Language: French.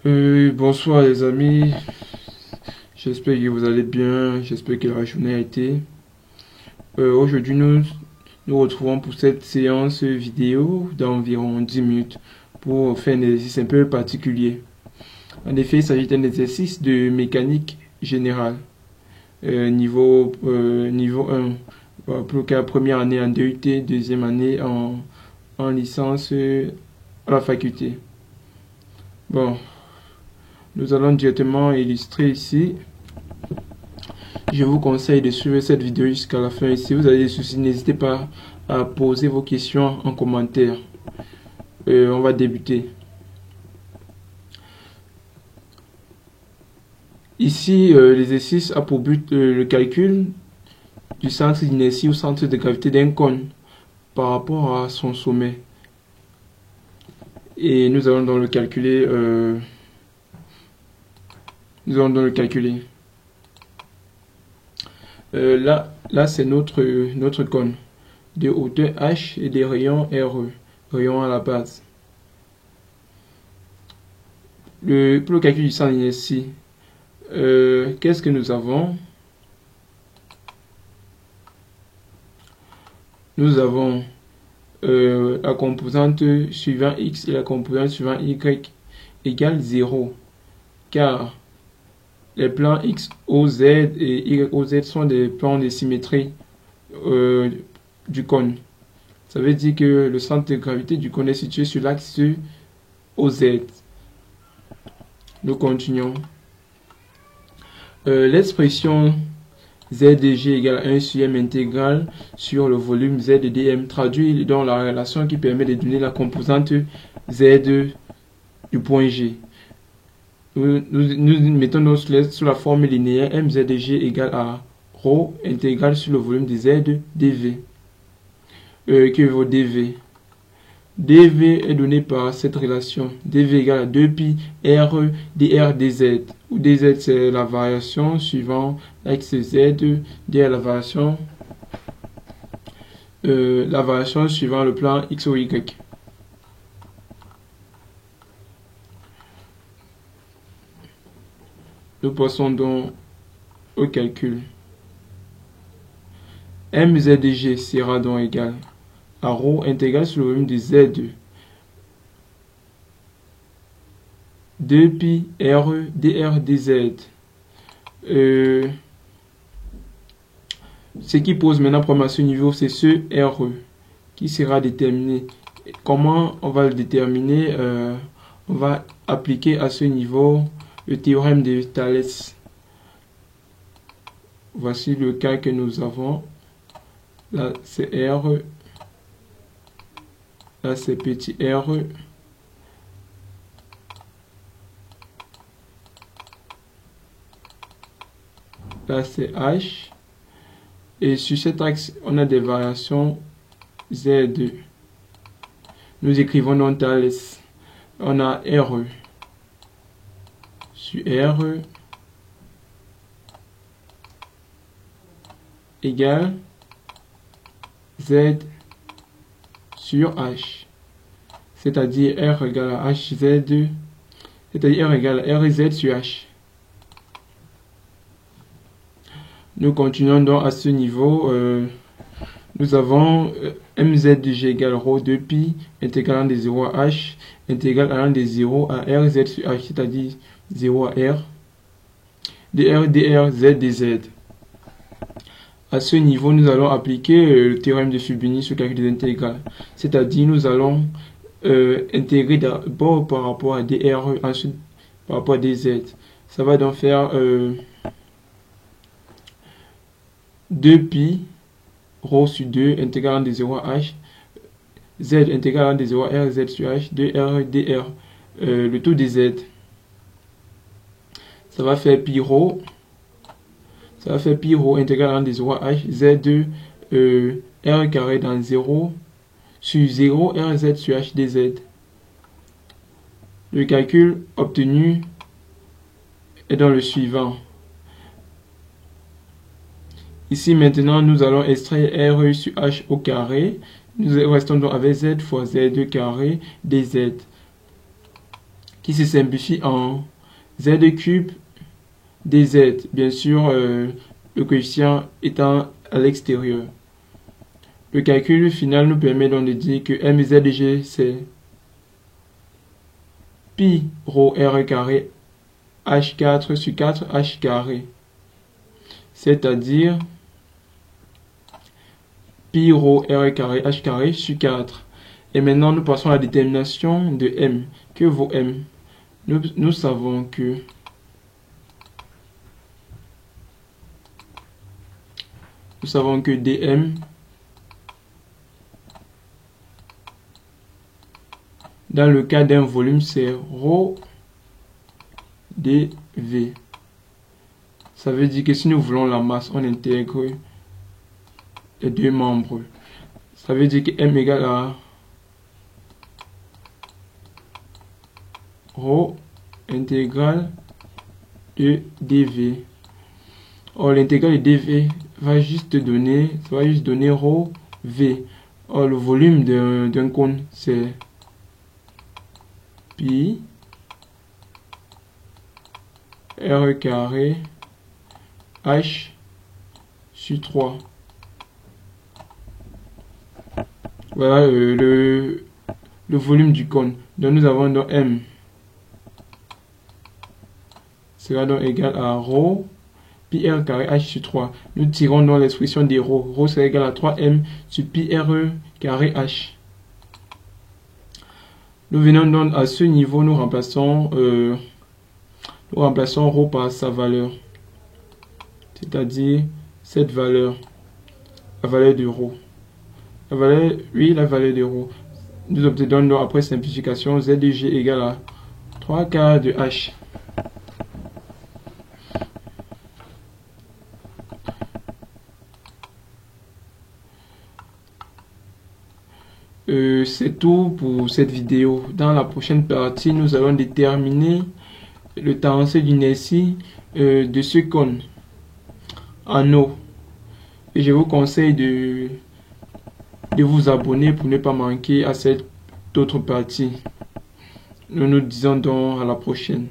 Bonsoir les amis, j'espère que vous allez bien, j'espère que la journée a été. Aujourd'hui nous retrouvons pour cette séance vidéo d'environ 10 minutes pour faire un exercice un peu particulier. En effet, il s'agit d'un exercice de mécanique générale, niveau 1, pour le cas première année en DUT, deuxième année en licence à la faculté. Bon, nous allons directement illustrer ici. Je vous conseille de suivre cette vidéo jusqu'à la fin. Et si vous avez des soucis, n'hésitez pas à poser vos questions en commentaire. On va débuter. Ici, l'exercice a pour but le calcul du centre d'inertie ou centre de gravité d'un cône par rapport à son sommet. Et nous allons donc le calculer. Là c'est notre cône de hauteur H et des rayons RE, rayons à la base. Pour le calcul du centre d'inertie, qu'est-ce que nous avons? Nous avons la composante suivant X et la composante suivant Y égale 0, car les plans X, O, Z et Y, O, Z sont des plans de symétrie du cône. Ça veut dire que le centre de gravité du cône est situé sur l'axe OZ. Nous continuons. L'expression Z de G égale 1 sur M intégrale sur le volume Z de dm traduit dans la relation qui permet de donner la composante Z du point G. Nous mettons donc sous la forme linéaire mz de g égale à ρ intégrale sur le volume de z dv. Que vaut dv? dv est donné par cette relation. dv égale à 2pi r dr dz, où dz c'est la variation suivant l'axe z, dr la variation suivant le plan x ou y. Nous passons donc au calcul. mz de g sera donc égal à ρ intégrale sur le volume de z 2pi r dr dz. Ce qui pose maintenant problème à ce niveau, c'est ce re qui sera déterminé. Comment on va le déterminer? On va appliquer à ce niveau le théorème de Thalès. Voici le cas que nous avons. Là c'est R, là c'est petit r, là c'est h, et sur cet axe on a des variations z2. Nous écrivons donc Thalès. On a re sur R égale Z sur H, c'est-à-dire R égale à HZ, c'est-à-dire R égale à RZ sur H. Nous continuons donc à ce niveau. Nous avons mz de g égale ρ 2pi intégralant de 0 à h intégral allant de 0 à rz sur h, c'est-à-dire 0 à r dr dr z dz. À ce niveau, nous allons appliquer le théorème de Fubini sur le calcul des intégrales, c'est-à-dire nous allons intégrer d'abord par rapport à dr, ensuite par rapport à dz. Ça va donc faire 2pi ρ sur 2 intégralant de 0 à h, z intégralant de 0 à r, z sur h, 2r, dr, le taux de z. Ça va faire pi ρ, intégralant de 0 à h, z2, r carré dans 0 sur 0, rz sur h, dz. Le calcul obtenu est dans le suivant. Ici maintenant nous allons extraire RE sur H au carré. Nous restons donc avec Z fois Z2 carré dz. qui se simplifie en z cube dz, bien sûr le coefficient étant à l'extérieur. Le calcul final nous permet donc de dire que mzg c'est pi rho r carré h4 sur 4 h carré, c'est-à-dire pi rho r carré h carré sur 4. Et maintenant nous passons à la détermination de m. Que vaut m? Nous savons que dm dans le cas d'un volume c'est rho dv. Ça veut dire que si nous voulons la masse, on intègre les deux membres. Ça veut dire que m égale à rho intégrale de dv. Or l'intégrale de dv va juste donner rho v. Or le volume d'un cône c'est pi r carré h sur 3. Voilà le volume du cône. Donc nous avons donc m sera donc égal à rho pi r carré h sur 3. Nous tirons donc l'expression des rho. Rho sera égal à 3m sur pi r carré h. Nous venons donc à ce niveau, nous remplaçons rho par sa valeur, c'est-à-dire cette valeur, la valeur de rho. La valeur de rho. Nous obtenons donc après simplification z de g égale à 3 quarts de h. C'est tout pour cette vidéo. Dans la prochaine partie, nous allons déterminer le tenseur d'inertie de ce cône en eau. Et je vous conseille de vous abonner pour ne pas manquer à cette autre partie. Nous nous disons donc à la prochaine.